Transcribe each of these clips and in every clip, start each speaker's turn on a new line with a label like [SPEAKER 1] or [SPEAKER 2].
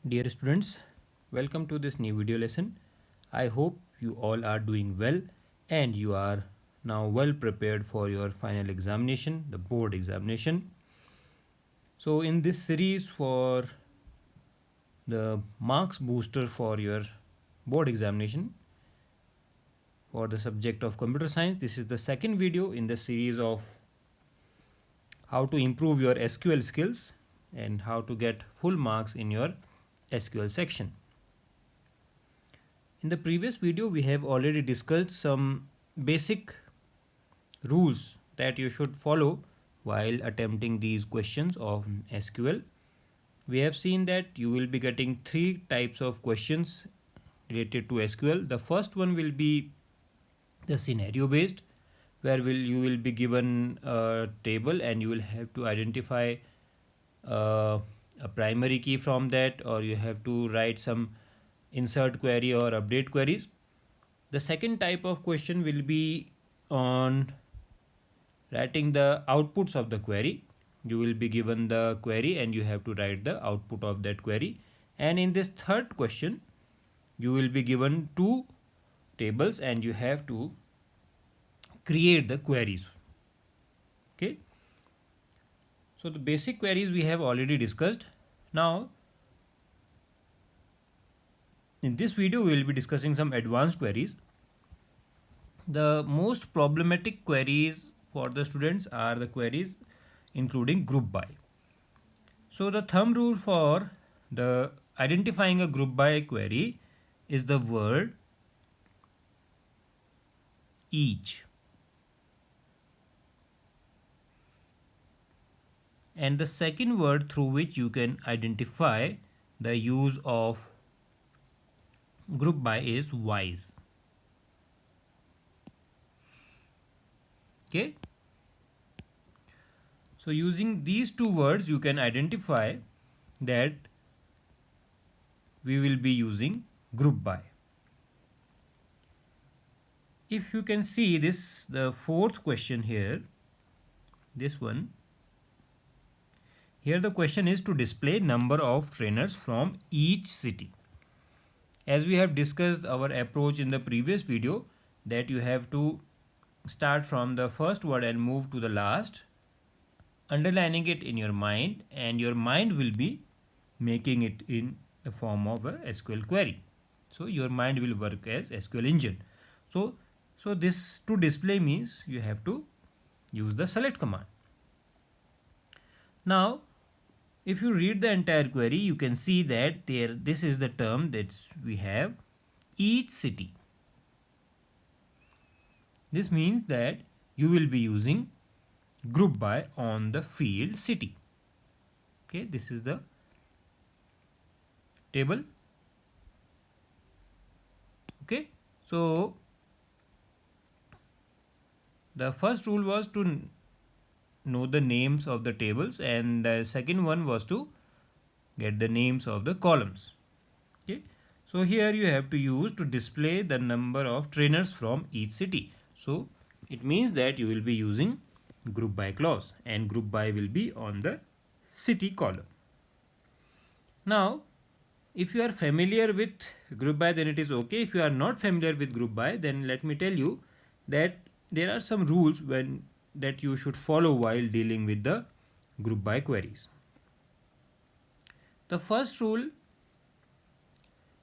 [SPEAKER 1] Dear students, welcome to this new video lesson. I hope you all are doing well and you are now well prepared for your final examination, the board examination. So, in this series for the marks booster for your board examination for the subject of computer science, this is the second video in the series of how to improve your SQL skills and how to get full marks in your SQL section. In the previous video, we have already discussed some basic rules that you should follow while attempting these questions of SQL. We have seen that you will be getting three types of questions related to SQL. The first one will be the scenario based, where you will be given a table and you will have to identify a primary key from that, or you have to write some insert query or update queries. The second type of question will be on writing the outputs of the query. You will be given the query and you have to write the output of that query. And in this third question, you will be given two tables and you have to create the queries. Okay. So the basic queries we have already discussed. Now, in this video, we will be discussing some advanced queries. The most problematic queries for the students are the queries including group by. So the thumb rule for the identifying a group by query is the word each. And the second word through which you can identify the use of group by is wise. Okay. So using these two words, you can identify that we will be using group by. If you can see this, the fourth question here, this one, here the question is to display number of trainers from each city. As we have discussed our approach in the previous video, that you have to start from the first word and move to the last, underlining it in your mind, and your mind will be making it in the form of a SQL query. So your mind will work as SQL engine. So this to display means you have to use the select command. Now, if you read the entire query, you can see that this is the term that we have, each city. This means that you will be using group by on the field city. Okay, this is the table. Okay, so the first rule was to know the names of the tables, and the second one was to get the names of the columns. Okay, so here you have to use to display the number of trainers from each city. So it means that you will be using group by clause, and group by will be on the city column. Now, if you are familiar with group by, then it is okay. If you are not familiar with group by, then let me tell you that there are some rules that you should follow while dealing with the group by queries. The first rule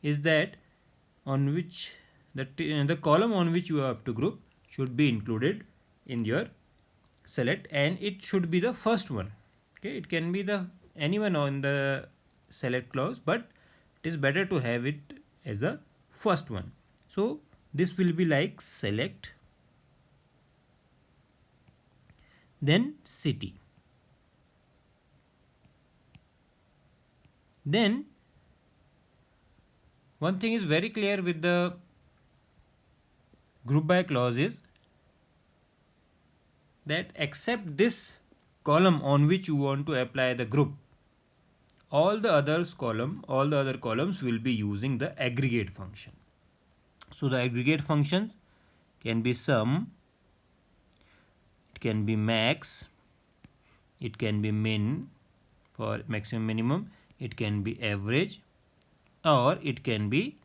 [SPEAKER 1] is that on which the column on which you have to group should be included in your select, and it should be the first one. Okay, it can be the anyone on the select clause, but it is better to have it as the first one. So this will be like select, then city, then one thing is very clear with the group by clause is that except this column on which you want to apply the group, all the other columns will be using the aggregate function. So the aggregate functions can be sum, it can be max, it can be min for maximum minimum, it can be average, or it can be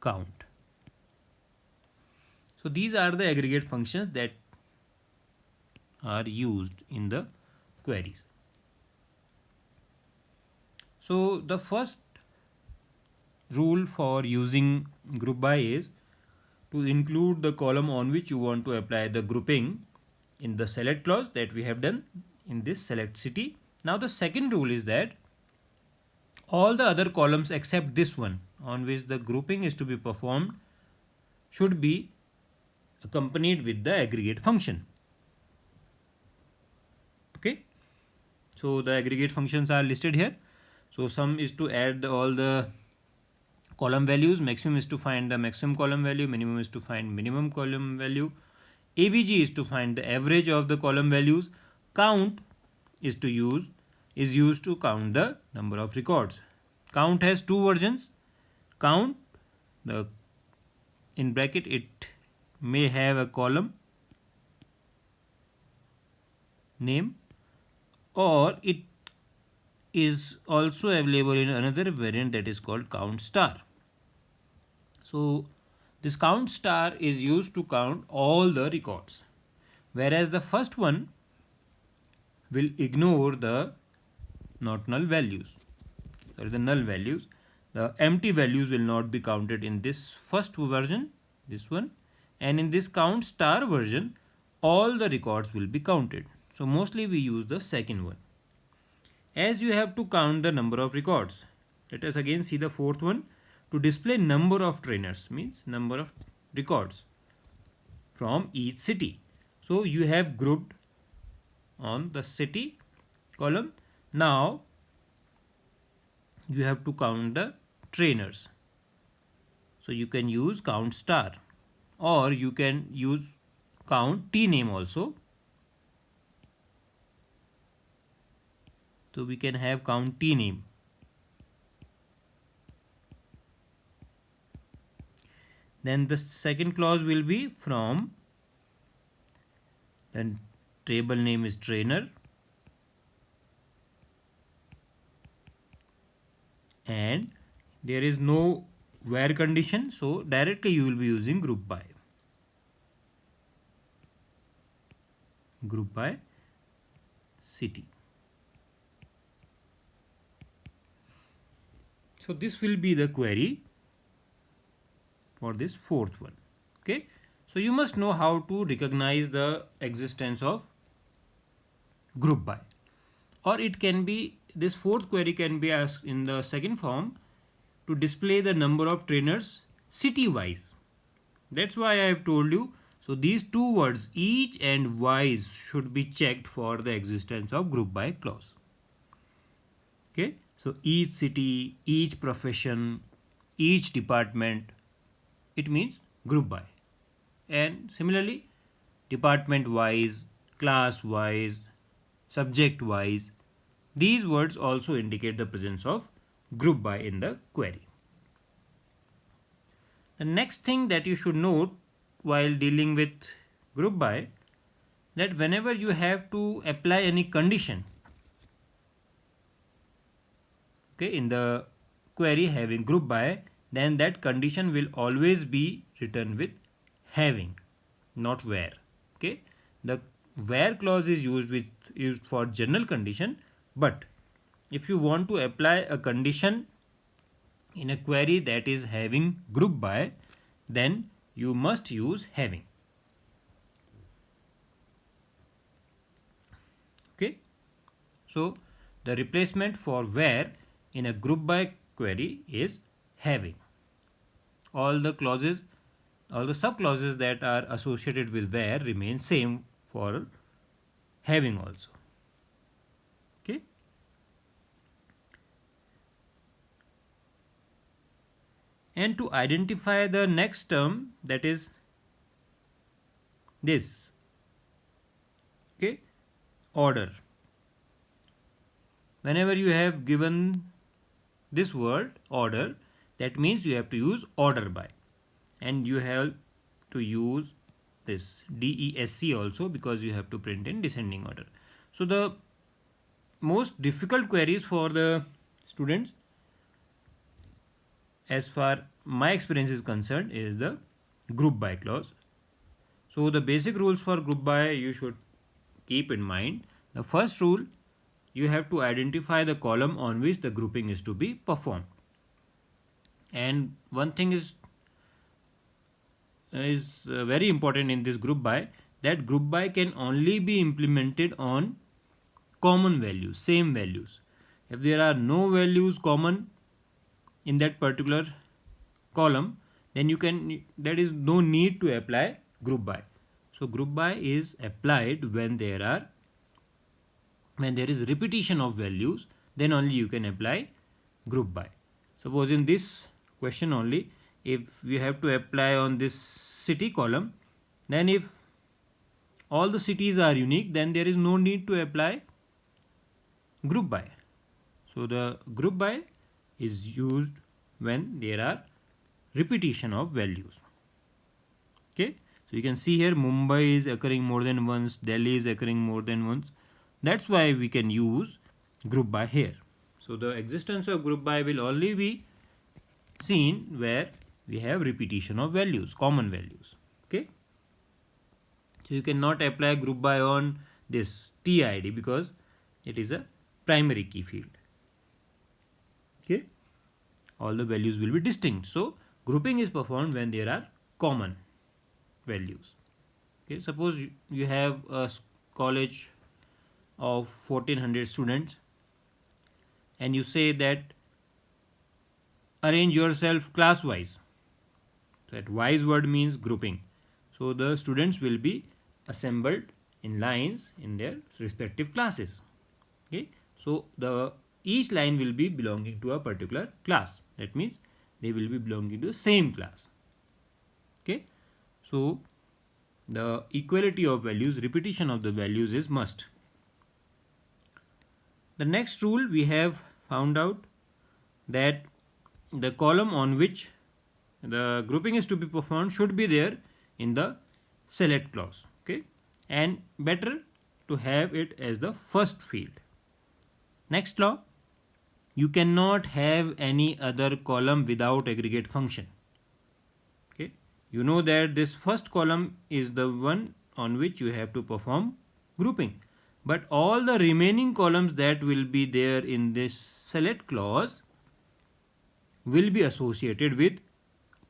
[SPEAKER 1] count. So these are the aggregate functions that are used in the queries. So the first rule for using group by is to include the column on which you want to apply the grouping in the select clause that we have done in this select city. Now the second rule is that all the other columns except this one on which the grouping is to be performed should be accompanied with the aggregate function. Okay, so the aggregate functions are listed here. So sum is to add all the column values, maximum is to find the maximum column value, minimum is to find minimum column value, AVG is to find the average of the column values, count is used to count the number of records. Count has two versions. Count, the in bracket, it may have a column name, or it is also available in another variant that is called count star. So this count star is used to count all the records, whereas the first one will ignore the not null values, or the null values. The empty values will not be counted in this first version, this one, and in this count star version all the records will be counted. So mostly we use the second one. As you have to count the number of records, let us again see the fourth one. To display number of trainers means number of records from each city. So you have grouped on the city column. Now you have to count the trainers. So you can use count star, or you can use count T name also. So we can have count T name. Then the second clause will be from, then table name is trainer, and there is no where condition, so directly you will be using group by city. So this will be the query for this fourth one. Okay, so you must know how to recognize the existence of group by, or it can be, this fourth query can be asked in the second form, to display the number of trainers city wise. That's why I have told you. So these two words, each and wise, should be checked for the existence of group by clause. Okay, so each city, each profession, each department, it means group by. And similarly, department wise, class wise, subject wise, these words also indicate the presence of group by in the query. The next thing that you should note while dealing with group by, that whenever you have to apply any condition, okay, in the query having group by, then that condition will always be written with having, not where. Okay, the where clause is used for general condition, but if you want to apply a condition in a query that is having group by, then you must use having. Okay, so the replacement for where in a group by query is having. All the clauses, all the sub clauses that are associated with where remain same for having also. Okay, and to identify the next term, that is this, okay, order. Whenever you have given this word order, that means you have to use order by, and you have to use this DESC also, because you have to print in descending order. So the most difficult queries for the students as far my experience is concerned, is the group by clause. So the basic rules for group by you should keep in mind. The first rule, you have to identify the column on which the grouping is to be performed. And one thing is very important in this group by, that group by can only be implemented on common values, same values. If there are no values common in that particular column, then there is no need to apply group by. So group by is applied when there is repetition of values, then only you can apply group by. Suppose in this question only, if we have to apply on this city column, then if all the cities are unique, then there is no need to apply group by. So the group by is used when there are repetition of values. Okay, so you can see here Mumbai is occurring more than once, Delhi is occurring more than once. That's why we can use group by here. So the existence of group by will only be seen where we have repetition of values, common values. Okay, so you cannot apply group by on this TID because it is a primary key field. Okay, all the values will be distinct. So grouping is performed when there are common values. Okay, suppose you have a college of 1400 students and you say that arrange yourself class wise. So that wise word means grouping. So the students will be assembled in lines in their respective classes. Okay, so each line will be belonging to a particular class. That means they will be belonging to the same class. Okay, so the equality of values, repetition of the values is must. The next rule we have found out that the column on which the grouping is to be performed should be there in the select clause. Okay, and better to have it as the first field. Next law, you cannot have any other column without aggregate function. Okay, you know that this first column is the one on which you have to perform grouping, but all the remaining columns that will be there in this select clause will be associated with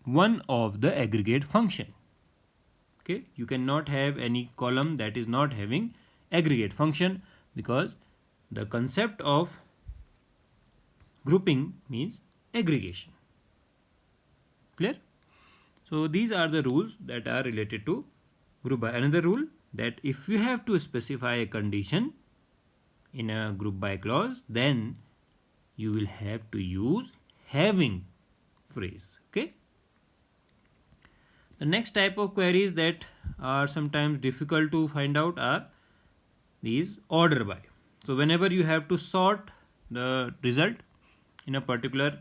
[SPEAKER 1] one of the aggregate function. Okay, you cannot have any column that is not having aggregate function because the concept of grouping means aggregation. Clear? So these are the rules that are related to group by. Another rule, that if you have to specify a condition in a group by clause, then you will have to use having phrase. Okay. The next type of queries that are sometimes difficult to find out are these order by. So whenever you have to sort the result in a particular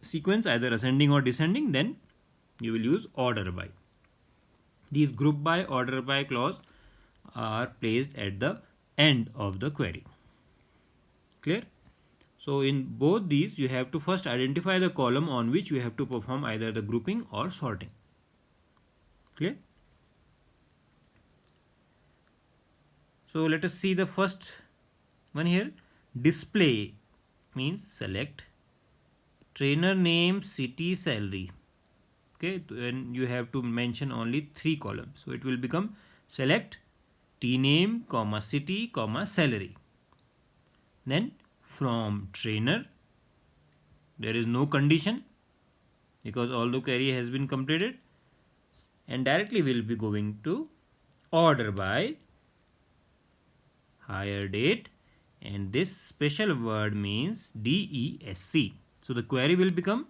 [SPEAKER 1] sequence, either ascending or descending, then you will use order by. These group by, order by clause are placed at the end of the query. Clear? So in both these, you have to first identify the column on which you have to perform either the grouping or sorting. Clear? So let us see the first one here. Display means select trainer name, city, salary. Okay, then you have to mention only 3 columns. So it will become select T name, comma city, comma salary. Then from trainer, there is no condition because all the query has been completed, and directly we will be going to order by hire date, and this special word means DESC. So the query will become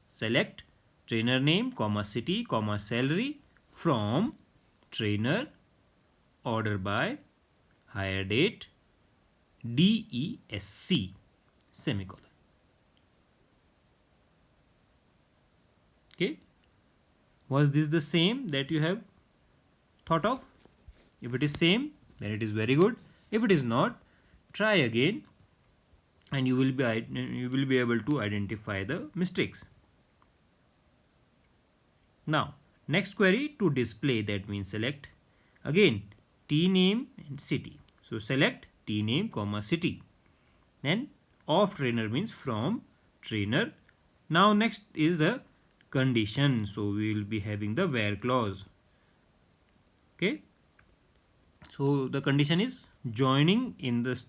[SPEAKER 1] select trainer name, comma city, comma salary from trainer, order by, hire date, DESC, semicolon. Okay, was this the same that you have thought of? If it is same, then it is very good. If it is not, try again and you will be able to identify the mistakes. Now, next query, to display, that means select again T name and city. So select T name comma city, and of trainer means from trainer. Now next is the condition. So we will be having the where clause. Okay. So the condition is joining in the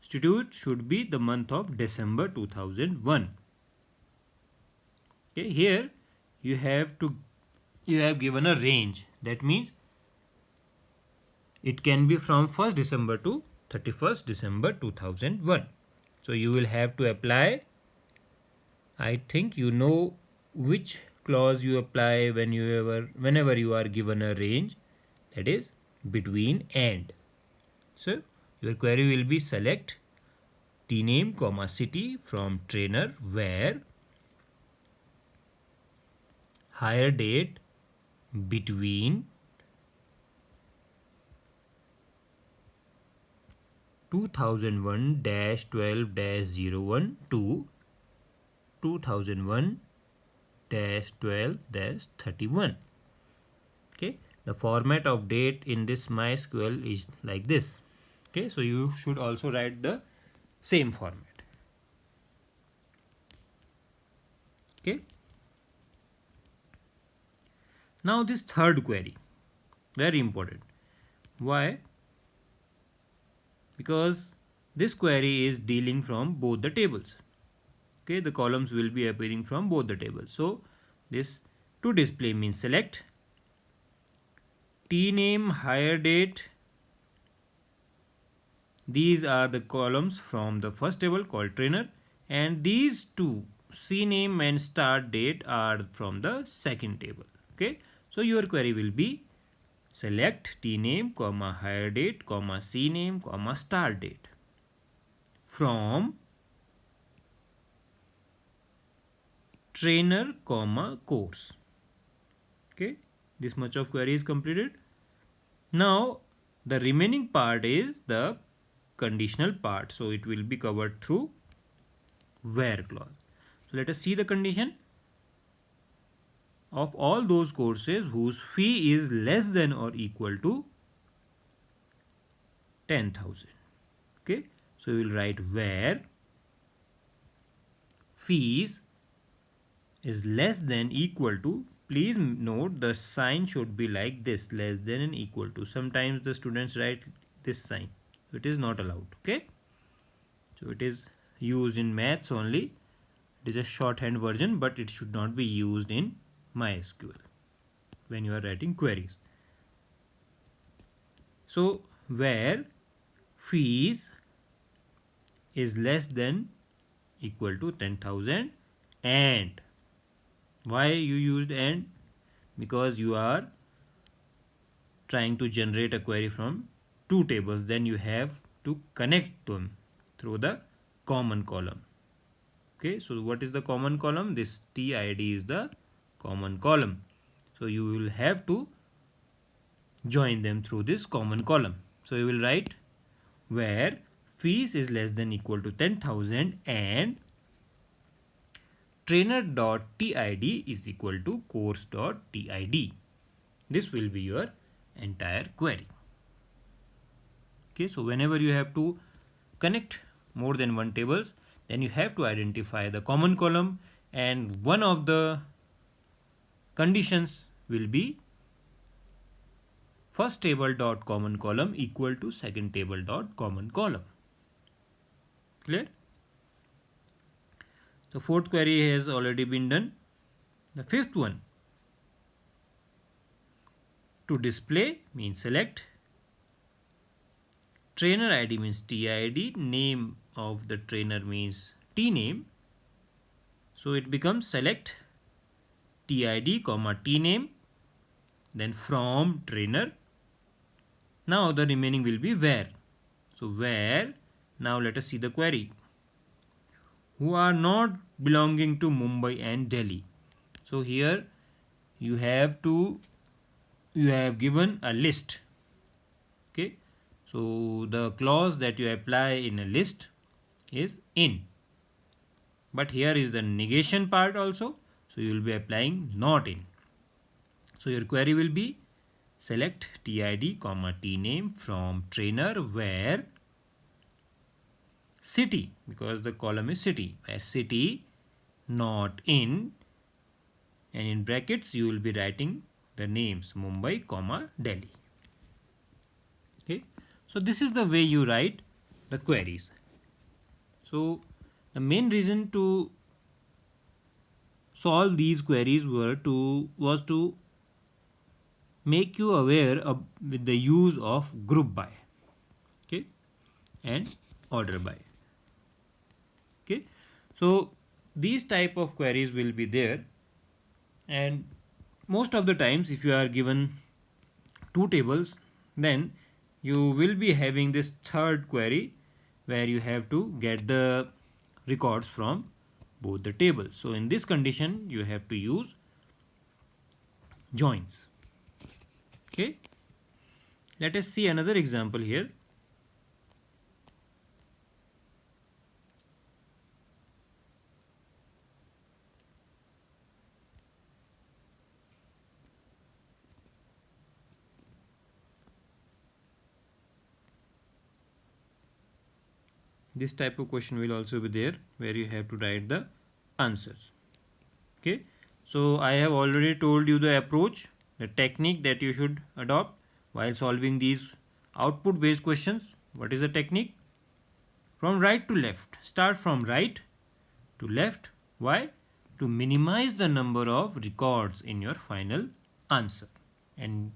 [SPEAKER 1] institute should be the month of December 2001. Okay, here you have given a range. That means it can be from 1st December to 31st December 2001. So you will have to apply, I think you know which clause you apply whenever you are given a range, that is between and. So your query will be select T name comma city from trainer where hire date between 2001-12-01 to 2001-12-31. Okay, the format of date in this MySQL is like this. Okay, so you should also write the same format. Okay, now this third query, very important. Why? Because this query is dealing from both the tables. Okay, the columns will be appearing from both the tables. So this to display means select T name hire date. These are the columns from the first table called trainer, and these two C name and start date are from the second table. Okay, so your query will be select T name comma hire date comma C name comma start date from trainer comma course. Okay, this much of query is completed. Now the remaining part is the conditional part, so it will be covered through where clause. So let us see the condition. Of all those courses whose fee is less than or equal to 10,000. Okay, so we will write where fees is less than equal to. Please note the sign should be like this, less than and equal to. Sometimes the students write this sign. It is not allowed. Okay, so it is used in maths only. It is a shorthand version, but it should not be used in MySQL when you are writing queries. So where fees is less than equal to 10,000, and why you used and? Because you are trying to generate a query from two tables, then you have to connect them through the common column. Okay, so what is the common column? This TID is the common column. So you will have to join them through this common column. So you will write where fees is less than equal to 10,000 and trainer.tid is equal to course.tid. This will be your entire query. Okay, so whenever you have to connect more than one tables, then you have to identify the common column, and one of the conditions will be first table dot common column equal to second table dot common column. Clear? The fourth query has already been done. The fifth one, to display means select trainer ID means TID, name of the trainer means T name. So it becomes select TID comma T name, then from trainer. Now the remaining will be where. So where, now let us see the query. Who are not belonging to Mumbai and Delhi. So here you have given a list. Okay, so the clause that you apply in a list is in. But here is the negation part also. So you will be applying not in. So your query will be select TID comma TNAME from trainer where city, because the column is city, where city not in, and in brackets you will be writing the names Mumbai comma Delhi. Okay, so this is the way you write the queries. So the main reason to solve these queries was to make you aware of with the use of group by, okay, and order by. Okay, so these type of queries will be there, and most of the times if you are given two tables, then you will be having this third query where you have to get the records from both the tables. So in this condition you have to use joins. Okay, let us see another example here. This type of question will also be there where you have to write the answers. Okay, so I have already told you the approach, the technique that you should adopt while solving these output based questions. What is the technique? From right to left. Start from right to left. Why? To minimize the number of records in your final answer. And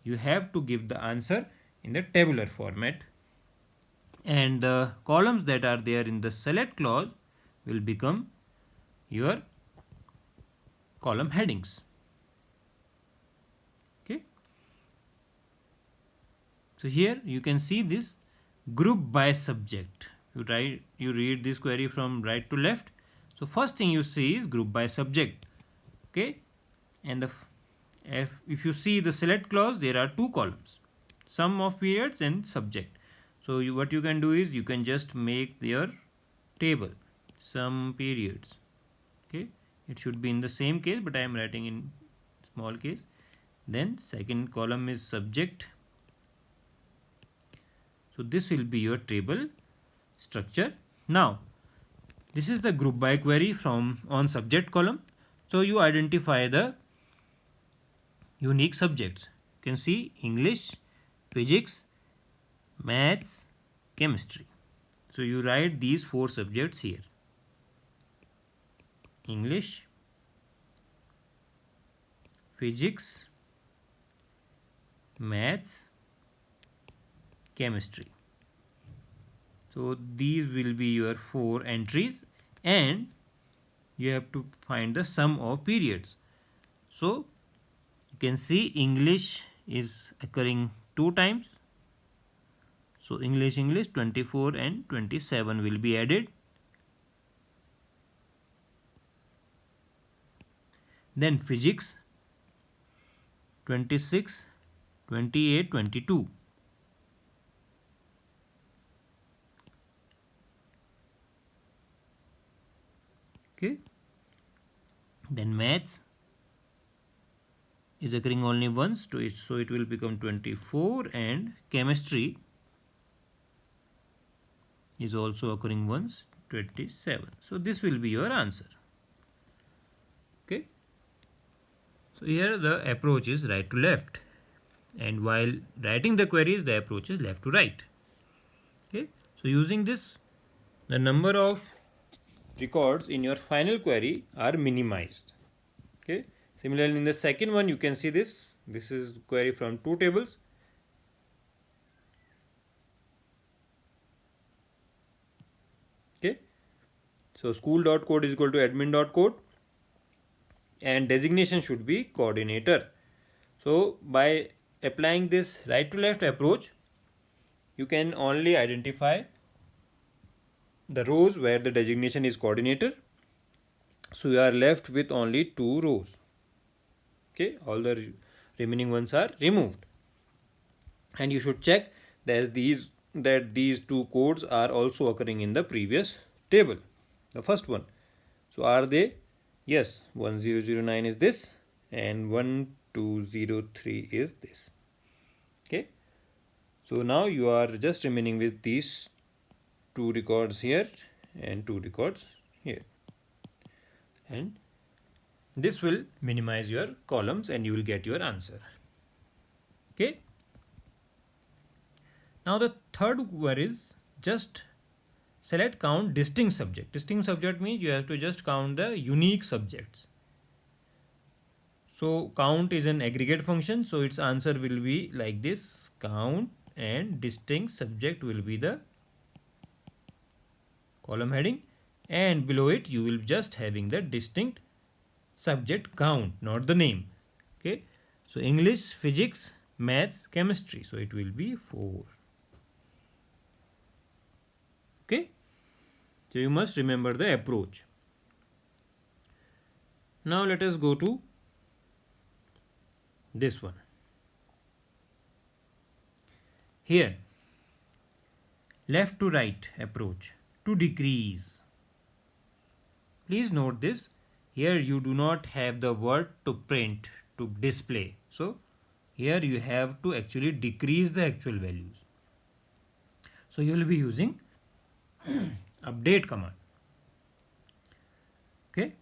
[SPEAKER 1] you have to give the answer in the tabular format. And the columns that are there in the select clause will become your column headings. Okay. So here you can see this group by subject. You read this query from right to left. So first thing you see is group by subject. Okay, and if you see the select clause, there are two columns, sum of periods and subject. So what you can do is you can just make your table sum periods. Okay, it should be in the same case, but I am writing in small case. Then second column is subject. So this will be your table structure. Now this is the group by query from on subject column. So you identify the unique subjects. You can see English, physics, maths, chemistry. So you write these four subjects here. English, physics, maths, chemistry. So these will be your four entries, and you have to find the sum of periods. So you can see English is occurring 2 times. So English 24 and 27 will be added. Then physics 26, 28, 22. Okay. Then maths is occurring only once, so it will become 24, and chemistry is also occurring once, 27. So this will be your answer. Okay. So here the approach is right to left, and while writing the queries the approach is left to right. Okay. So using this, the number of records in your final query are minimized. Okay. Similarly in the second one you can see this is query from 2 tables. Okay. So school.code is equal to admin.code, and designation should be coordinator. So by applying this right to left approach, you can only identify the rows where the designation is coordinator. So you are left with only 2 rows. Okay, all the remaining ones are removed, and you should check that these that these two codes are also occurring in the previous table, the first one. So are they? Yes, 1009 is this and 1203 is this. Okay. So now you are just remaining with these two records here and two records here. And this will minimize your columns and you will get your answer. Okay. Now the third one is just select count distinct subject. Distinct subject means you have to just count the unique subjects. So count is an aggregate function, so its answer will be like this: count and distinct subject will be the column heading, and below it you will just having the distinct subject count, not the name. Okay, so English, physics, maths, chemistry, so it will be 4. Okay, so you must remember the approach. Now let us go to this one. Here, left to right approach to decrease. Please note this, here you do not have the word to print, to display. So here you have to actually decrease the actual values. So you will be using update command. Okay.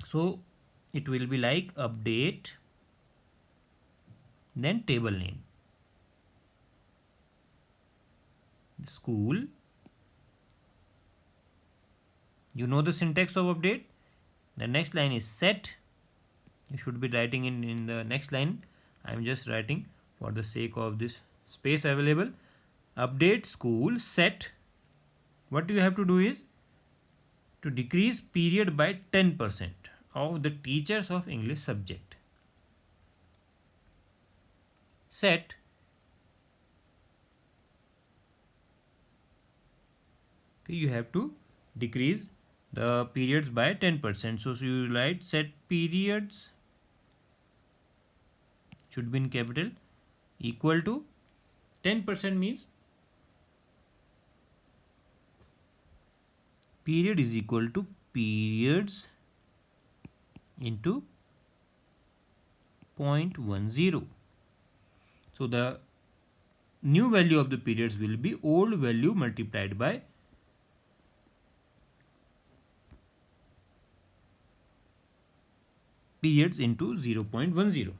[SPEAKER 1] So it will be like update, then table name, school. You know the syntax of update. The next line is set. You should be writing in the next line. I am just writing for the sake of this space available. Update school set. What you have to do is to decrease period by 10% of the teachers of English subject. Set okay, you have to decrease the periods by 10%. So you write set periods should be in capital equal to 10% means period is equal to periods into 0.10. So the new value of the periods will be old value multiplied by periods into 0.10,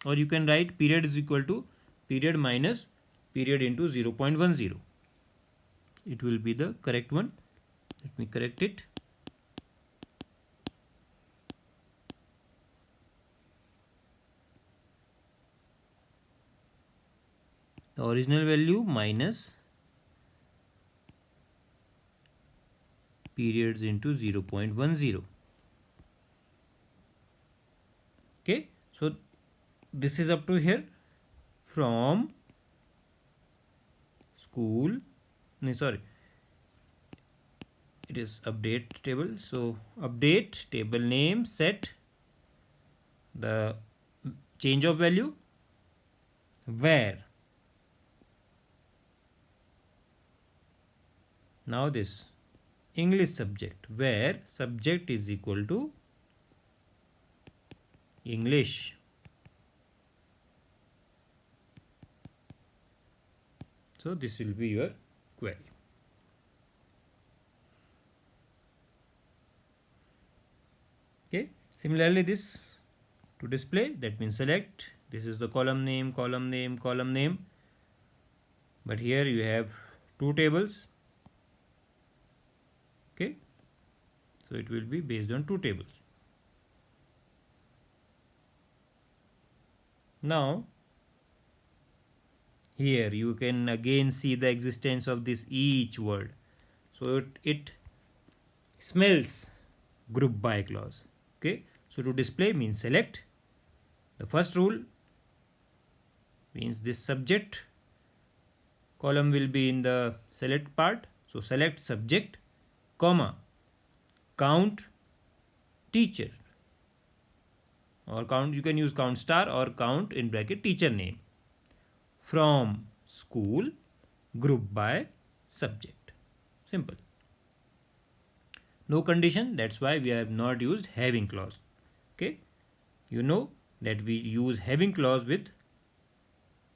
[SPEAKER 1] or you can write period is equal to period minus period into 0.10. It will be the correct one. Let me correct it. The original value minus periods into 0.10. Okay, so this is up to here. From school, no, sorry, it is update table. So update table name set the change of value where. Now this English subject where subject is equal to English. So this will be your query. Okay. Similarly, this to display, that means select. This is the column name, column name, column name. But here you have two tables. Okay. So it will be based on two tables. Now here you can again see the existence of this each word. So it smells group by clause. Okay, so to display means select. The first rule means this subject column will be in the select part. So select subject, comma, count teacher. or count, you can use count star or count in bracket teacher name, from school, group by subject. Simple. No condition, that's why we have not used having clause. Okay, you know that we use having clause with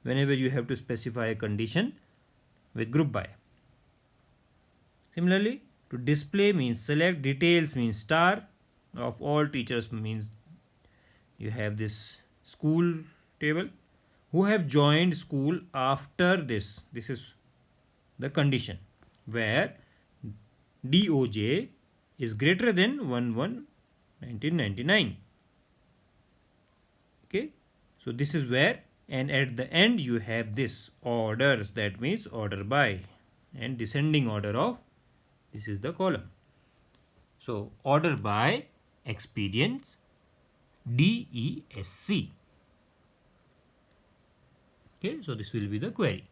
[SPEAKER 1] whenever you have to specify a condition with group by. Similarly, to display means select, details means star, of all teachers means you have this school table, who have joined school after this. This is the condition where DOJ is greater than 1/1/1999. Okay, so this is where, and at the end you have this orders, that means order by, and descending order of, this is the column. So order by experience DESC. Okay, so this will be the query.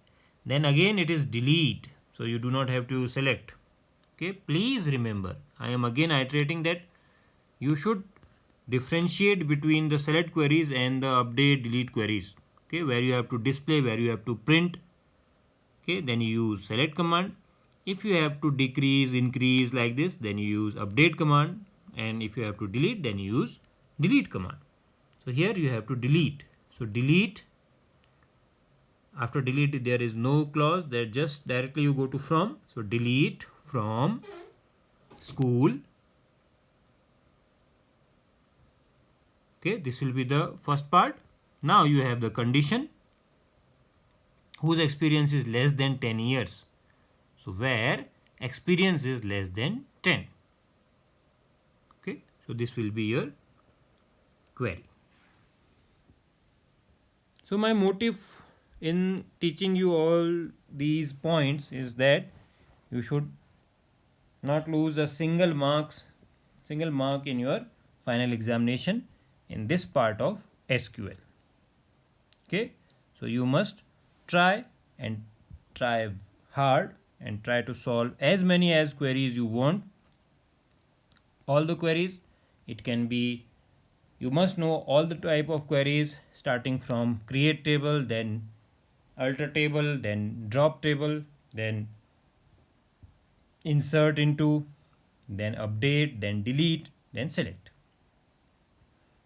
[SPEAKER 1] Then again it is delete, so you do not have to select. Okay, please remember, I am again iterating that you should differentiate between the select queries and the update delete queries. Okay, where you have to display, where you have to print. Okay, then you use select command. If you have to decrease, increase like this, then you use update command, and if you have to delete, then you use delete command. So here you have to delete. So delete, after delete there is no clause, that just directly you go to from. So delete from school. Okay, this will be the first part. Now you have the condition whose experience is less than 10 years. So where experience is less than 10. Okay, so this will be your query. So my motive in teaching you all these points is that you should not lose a single mark in your final examination in this part of SQL. Okay, so you must try hard and try to solve as many as queries you want. All the queries, it can be, you must know all the type of queries, starting from create table, then alter table, then drop table, then insert into, then update, then delete, then select.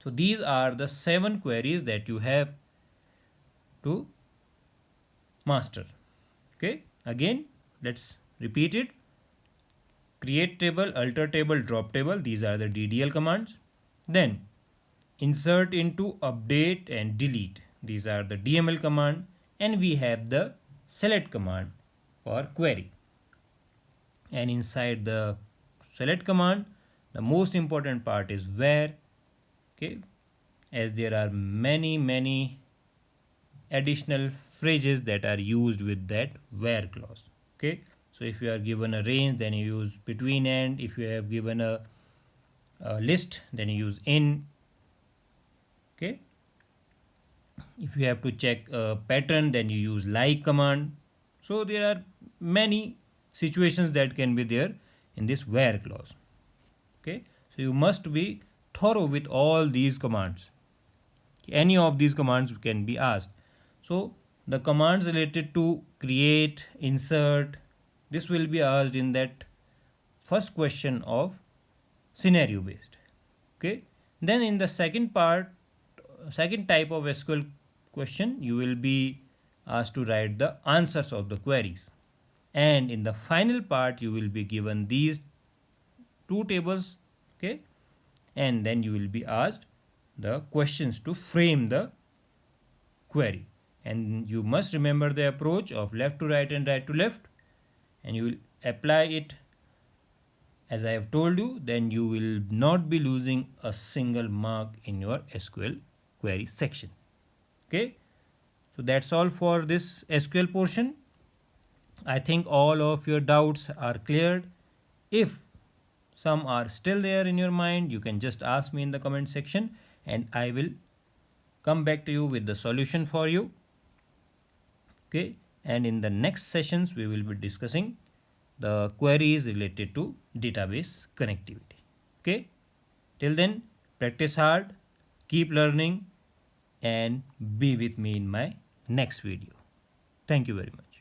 [SPEAKER 1] So these are the 7 queries that you have to master. Okay, again let's repeat it. Create table, alter table, drop table, these are the DDL commands. Then insert into, update and delete, these are the DML command. And we have the select command for query. And inside the select command, the most important part is where. Okay, as there are many additional phrases that are used with that where clause. Okay, so if you are given a range, then you use between and. If you have given a list, then you use in. Okay, if you have to check a pattern, then you use like command. So there are many situations that can be there in this where clause. Okay, so you must be thorough with all these commands. Any of these commands can be asked. So the commands related to create, insert, this will be asked in that first question of scenario based. Okay, then in the second part, second type of SQL question, you will be asked to write the answers of the queries, and in the final part you will be given these 2 tables. Okay, and then you will be asked the questions to frame the query, and you must remember the approach of left to right and right to left, and you will apply it as I have told you. Then you will not be losing a single mark in your SQL query section. Okay, so that's all for this SQL portion. I think all of your doubts are cleared. If some are still there in your mind, you can just ask me in the comment section and I will come back to you with the solution for you. Okay, and in the next sessions we will be discussing the queries related to database connectivity. Okay, till then, practice hard, Keep learning and be with me in my next video. Thank you very much.